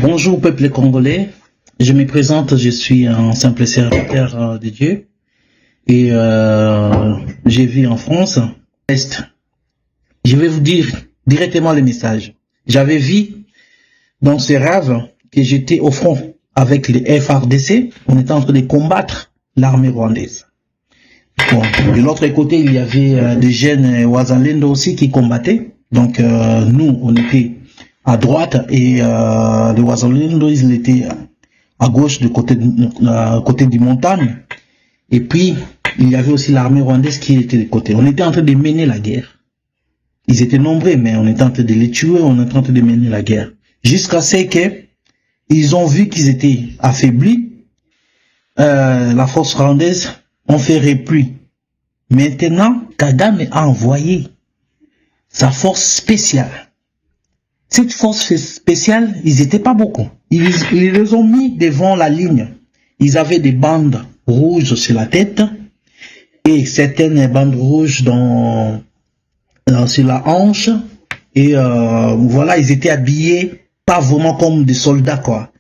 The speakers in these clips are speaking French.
Bonjour peuple congolais, je me présente, je suis un simple serviteur de Dieu et je vis en France. Je vais vous dire directement le message. J'avais vu dans ce rêve que j'étais au front avec les FARDC, on était en train de combattre l'armée rwandaise. Bon, de l'autre côté, il y avait des jeunes Wazalendo aussi qui combattaient, donc nous on était à droite et les Wazalendo ils étaient à gauche du côté du montagne. Et puis il y avait aussi l'armée rwandaise qui était de côté. On était en train de mener la guerre. Ils étaient nombreux, mais on était en train de les tuer, on était en train de mener la guerre. Jusqu'à ce que ils ont vu qu'ils étaient affaiblis. La force rwandaise ont fait repli. Maintenant, Kagame a envoyé sa force spéciale. Cette force spéciale, ils n'étaient pas beaucoup. Ils les ont mis devant la ligne. Ils avaient des bandes rouges sur la tête et certaines bandes rouges sur la hanche. Et voilà, ils étaient habillés pas vraiment comme des soldats, quoi.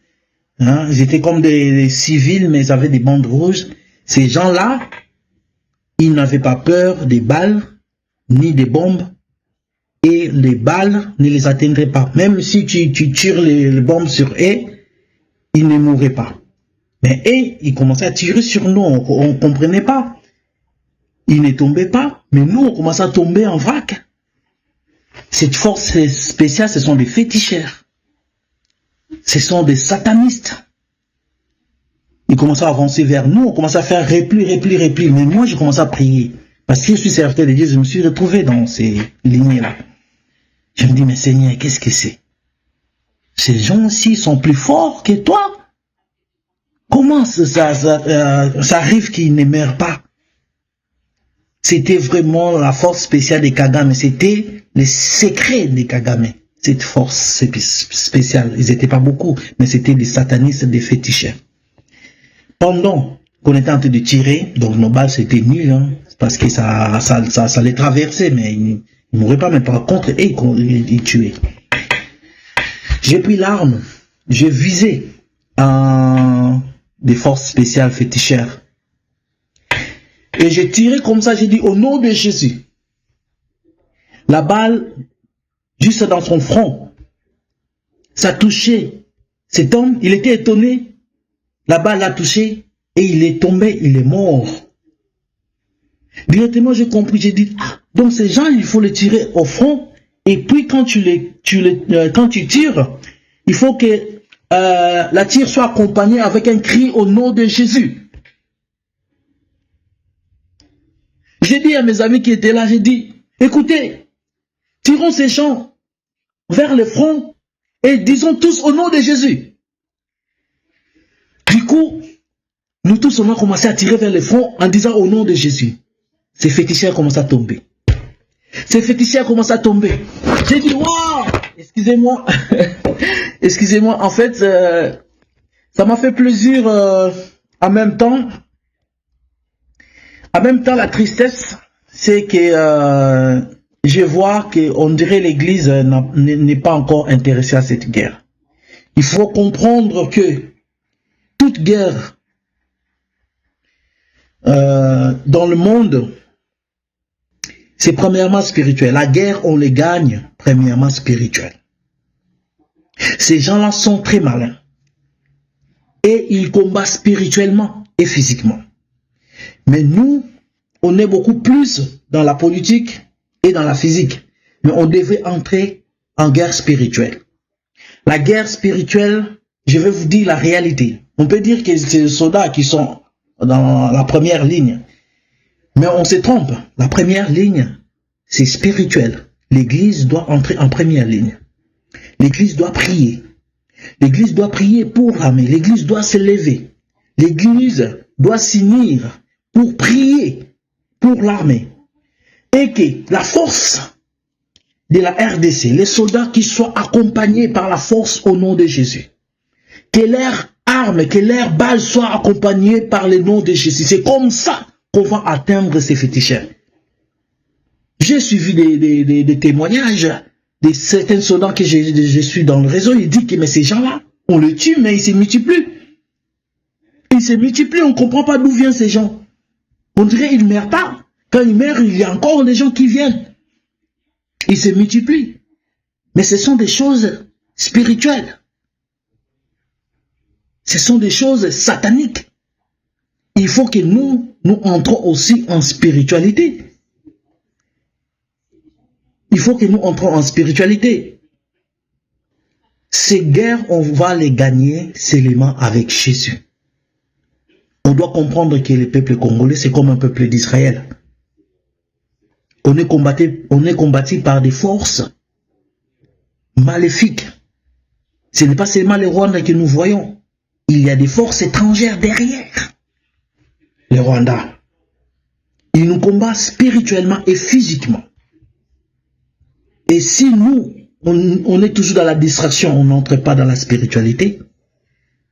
Hein? Ils étaient comme des civils, mais ils avaient des bandes rouges. Ces gens-là, ils n'avaient pas peur des balles, ni des bombes. Et les balles ne les atteindraient pas. Même si tu tires les bombes sur eux, ils ne mourraient pas. Mais eux, ils commençaient à tirer sur nous. On ne comprenait pas. Ils ne tombaient pas. Mais nous, on commençait à tomber en vrac. Cette force spéciale, ce sont des féticheurs. Ce sont des satanistes. Ils commençaient à avancer vers nous. On commençait à faire repli. Mais moi, je commençais à prier. Parce que je suis serviteur de Dieu, je me suis retrouvé dans ces lignes-là. Je me dis, mais Seigneur, qu'est-ce que c'est? Ces gens-ci sont plus forts que toi. Comment ça arrive qu'ils ne meurent pas? C'était vraiment la force spéciale de Kagame. C'était le secret de Kagame. Cette force spéciale. Ils n'étaient pas beaucoup, mais c'était des satanistes, des féticheurs. Pendant qu'on était en train de tirer, donc nos balles c'était nul, hein, parce que ça les traversait, mais ils ne mouraient pas, mais par contre, ils tuaient. J'ai pris l'arme, j'ai visé des forces spéciales fétichères. Et j'ai tiré comme ça, j'ai dit au nom de Jésus. La balle, juste dans son front, ça touchait cet homme, il était étonné. La balle l'a touché et il est tombé, il est mort. Directement, j'ai compris, j'ai dit, ah, donc ces gens, il faut les tirer au front. Et puis, quand tu tires, il faut que la tire soit accompagnée avec un cri au nom de Jésus. J'ai dit à mes amis qui étaient là, j'ai dit, écoutez, tirons ces gens vers le front et disons tous au nom de Jésus. Du coup, nous tous, on a commencé à tirer vers le front en disant au nom de Jésus. Ces féticheurs commencent à tomber. Ces féticheurs commencent à tomber. J'ai dit, waouh! Excusez-moi. Excusez-moi. En fait, ça m'a fait plaisir en même temps. En même temps, la tristesse, c'est que je vois qu'on dirait l'Église n'est pas encore intéressée à cette guerre. Il faut comprendre que toute guerre dans le monde, c'est premièrement spirituel. La guerre, on les gagne premièrement spirituel. Ces gens-là sont très malins. Et ils combattent spirituellement et physiquement. Mais nous, on est beaucoup plus dans la politique et dans la physique. Mais on devait entrer en guerre spirituelle. La guerre spirituelle, je vais vous dire la réalité. On peut dire que c'est les soldats qui sont dans la première ligne. Mais on se trompe. La première ligne, c'est spirituel. L'Église doit entrer en première ligne. L'Église doit prier. L'Église doit prier pour l'armée. L'Église doit se lever. L'Église doit s'unir pour prier pour l'armée. Et que la force de la RDC, les soldats qui soient accompagnés par la force au nom de Jésus. Que leurs armes, que leurs balles soient accompagnées par le nom de Jésus. C'est comme ça qu'on va atteindre ces féticheurs. J'ai suivi des témoignages de certains soldats que je suis dans le réseau. Ils disent que mais ces gens-là, On le tue, mais il se multiplie. Il se multiplie, on ne comprend pas d'où viennent ces gens. On dirait qu'ils ne meurent pas. Quand ils meurent, il y a encore des gens qui viennent. Ils se multiplient. Mais ce sont des choses spirituelles. Ce sont des choses sataniques. Il faut que nous entrons aussi en spiritualité. Il faut que nous entrons en spiritualité. Ces guerres, on va les gagner seulement avec Jésus. On doit comprendre que le peuple congolais, c'est comme un peuple d'Israël. On est combattu par des forces maléfiques. Ce n'est pas seulement les Rwandais que nous voyons. Il y a des forces étrangères derrière les Rwandais. Ils nous combattent spirituellement et physiquement. Et si nous, on est toujours dans la distraction, on n'entre pas dans la spiritualité,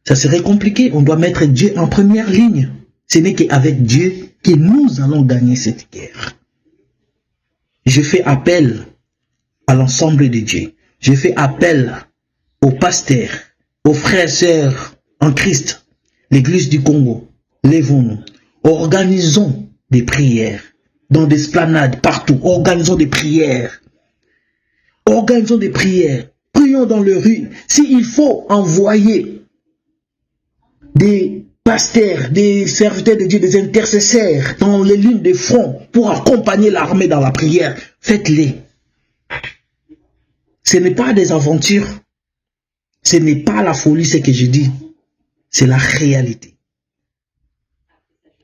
ça serait compliqué. On doit mettre Dieu en première ligne. Ce n'est qu'avec Dieu que nous allons gagner cette guerre. Je fais appel à l'ensemble de Dieu. Je fais appel aux pasteurs, aux frères et sœurs en Christ, l'Église du Congo. Lèvons-nous. Organisons des prières dans des esplanades partout. Organisons des prières. Organisons des prières. Prions dans les rues. S'il faut envoyer des pasteurs, des serviteurs de Dieu, des intercesseurs dans les lignes de front pour accompagner l'armée dans la prière, faites-les. Ce n'est pas des aventures. Ce n'est pas la folie ce que je dis. C'est la réalité.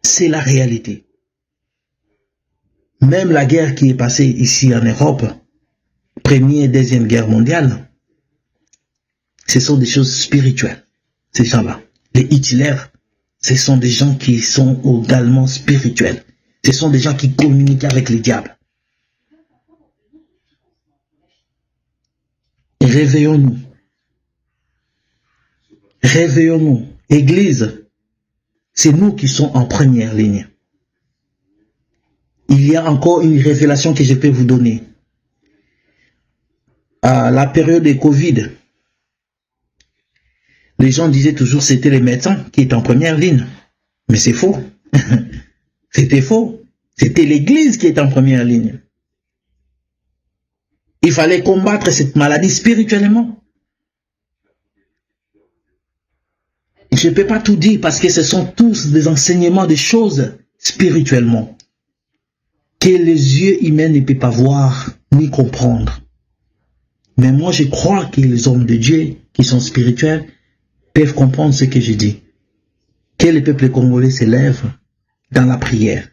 C'est la réalité. Même la guerre qui est passée ici en Europe, Première et Deuxième Guerre mondiale, ce sont des choses spirituelles, ces gens-là. Les Hitler, ce sont des gens qui sont également spirituels. Ce sont des gens qui communiquent avec le diable. Réveillons-nous. Réveillons-nous. Église, c'est nous qui sommes en première ligne. Il y a encore une révélation que je peux vous donner. À la période de Covid, les gens disaient toujours que c'était les médecins qui étaient en première ligne. Mais c'est faux. C'était faux. C'était l'Église qui était en première ligne. Il fallait combattre cette maladie spirituellement. Je ne peux pas tout dire parce que ce sont tous des enseignements, des choses spirituellement que les yeux humains ne peuvent pas voir ni comprendre. Mais moi, je crois que les hommes de Dieu qui sont spirituels peuvent comprendre ce que je dis. Que le peuple congolais s'élève dans la prière.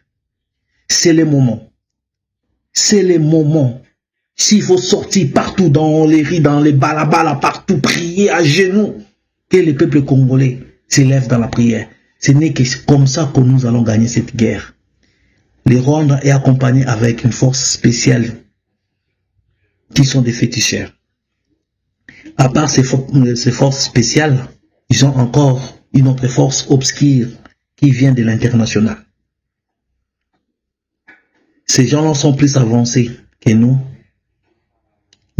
C'est le moment. C'est le moment. S'il faut sortir partout dans les rues, dans les balabala, partout, prier à genoux, que le peuple congolais s'élève dans la prière. Ce n'est que comme ça que nous allons gagner cette guerre. Les Rwandais est accompagné avec une force spéciale qui sont des féticheurs. À part ces forces spéciales, ils ont encore une autre force obscure qui vient de l'international. Ces gens-là sont plus avancés que nous.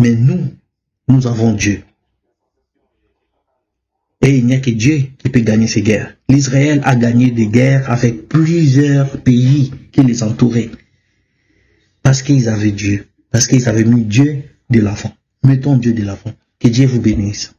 Mais nous avons Dieu. Et il n'y a que Dieu qui peut gagner ces guerres. L'Israël a gagné des guerres avec plusieurs pays qui les entouraient. Parce qu'ils avaient Dieu. Parce qu'ils avaient mis Dieu de l'avant. Mettons Dieu de l'avant. Que Dieu vous bénisse.